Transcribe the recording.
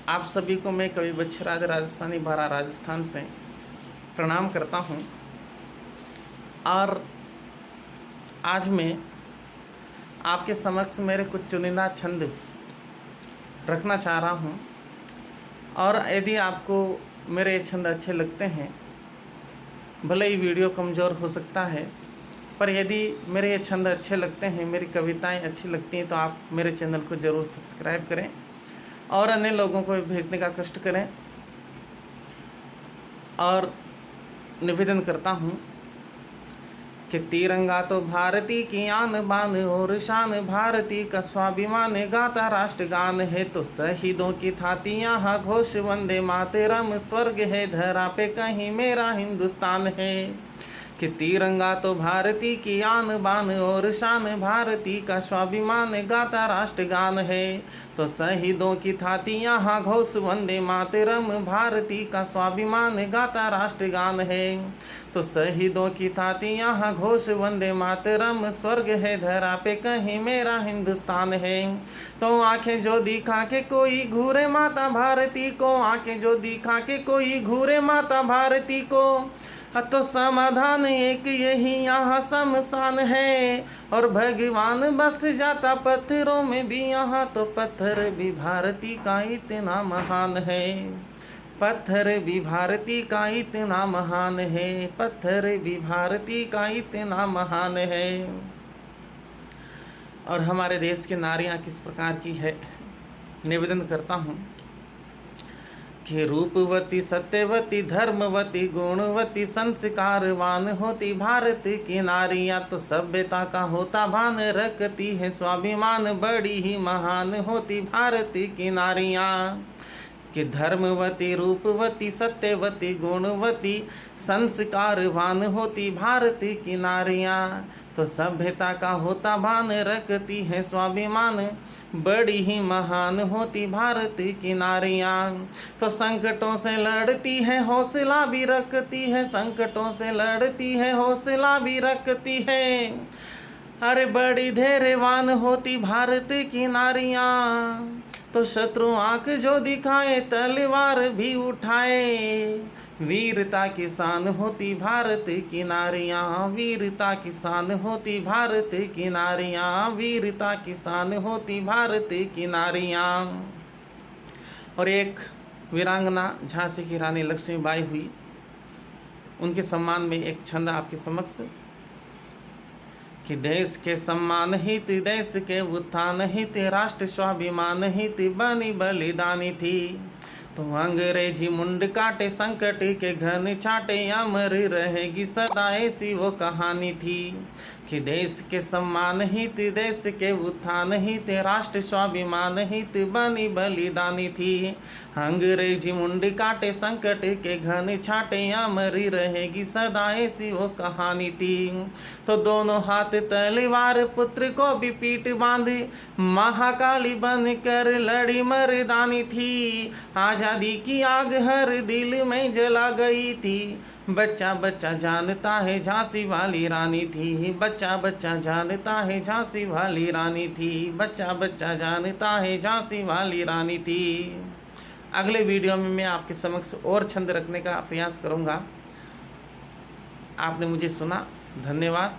आप सभी को मैं कवि बच्छराज राजस्थानी बारा राजस्थान से प्रणाम करता हूं। और आज मैं आपके समक्ष मेरे कुछ चुनिंदा छंद रखना चाह रहा हूं। और यदि आपको मेरे ये छंद अच्छे लगते हैं, भले ही वीडियो कमज़ोर हो सकता है, पर यदि मेरे ये छंद अच्छे लगते हैं, मेरी कविताएं अच्छी लगती हैं, तो आप मेरे चैनल को ज़रूर सब्सक्राइब करें और अन्य लोगों को भेजने का कष्ट करें। और निवेदन करता हूँ कि तिरंगा तो भारती की आन बान और शान, भारती का स्वाभिमान गाता राष्ट्रगान है। तो शहीदों की थाती यहाँ घोष वंदे मातरम, स्वर्ग है धरा पे कहीं मेरा हिंदुस्तान है। कि तिरंगा तो भारती की आन बान और शान, भारती का स्वाभिमान गाता राष्ट्रगान है। तो शहीदों की थाती यहाँ घोष वंदे मातरम, भारती का स्वाभिमान गाता राष्ट्रगान है। तो शहीदों की थाती यहाँ घोष वंदे मातरम, स्वर्ग है धरा पे कहीं मेरा हिंदुस्तान है। तो आंखें जो दिखा के कोई घूरे माता भारती को, आंखें जो दिखा के कोई घूरे माता भारती को, तो समाधान एक यही यहाँ शमशान है। और भगवान बस जाता पत्थरों में भी यहाँ, तो पत्थर भी भारती का इतना महान है। पत्थर भी भारती का इतना महान है, पत्थर भी भारती का इतना महान है। और हमारे देश की नारियाँ किस प्रकार की है, निवेदन करता हूँ कि रूपवती सत्यवती धर्मवती गुणवती संस्कारवान होती भारत की नारियाँ। तो सभ्यता का होता भान रखती है स्वाभिमान, बड़ी ही महान होती भारत की नारियाँ। कि धर्मवती रूपवती सत्यवती गुणवती संस्कारवान होती भारत की नारियाँ। तो सभ्यता का होता भान रखती है स्वाभिमान, बड़ी ही महान होती भारत की नारियाँ। तो संकटों से लड़ती है हौसला भी रखती है, संकटों से लड़ती है हौसला भी रखती है। अरे बड़ी धैर्यवान होती भारत की नारियाँ। तो शत्रु आंख जो दिखाए तलवार भी उठाए, वीरता की शान होती भारत की नारियाँ, वीरता की शान होती भारत की नारियाँ, वीरता की शान होती भारत की नारियाँ। और एक वीरांगना झांसी की रानी लक्ष्मीबाई हुई, उनके सम्मान में एक छंद आपके समक्ष कि देश के सम्मान हित, देश के उत्थान हित, राष्ट्र स्वाभिमान हित बनी बलिदानी थी। तो अंग्रेजी मुंड काटे संकट के घन छाटे, अमर रहेगी सदा ऐसी वो कहानी थी। कि देश के सम्मान हित, देश के उत्थान हित, राष्ट्र स्वाभिमान हित बनी बलिदानी थी। अंग्रेजी मुंड काटे संकट के घन छाटे, अमर रहेगी सदा ऐसी वो कहानी थी। तो दोनों हाथ तलवार पुत्र को भी पीठ बांधी, महाकाली बनकर लड़ी मर्दानी थी। आज़ादी की आग हर दिल में जला गई थी, बच्चा बच्चा जानता है झांसी वाली रानी थी, बच्चा बच्चा जानता है झांसी वाली रानी थी, बच्चा बच्चा जानता है झांसी वाली रानी थी। अगले वीडियो में मैं आपके समक्ष और छंद रखने का प्रयास करूंगा। आपने मुझे सुना, धन्यवाद।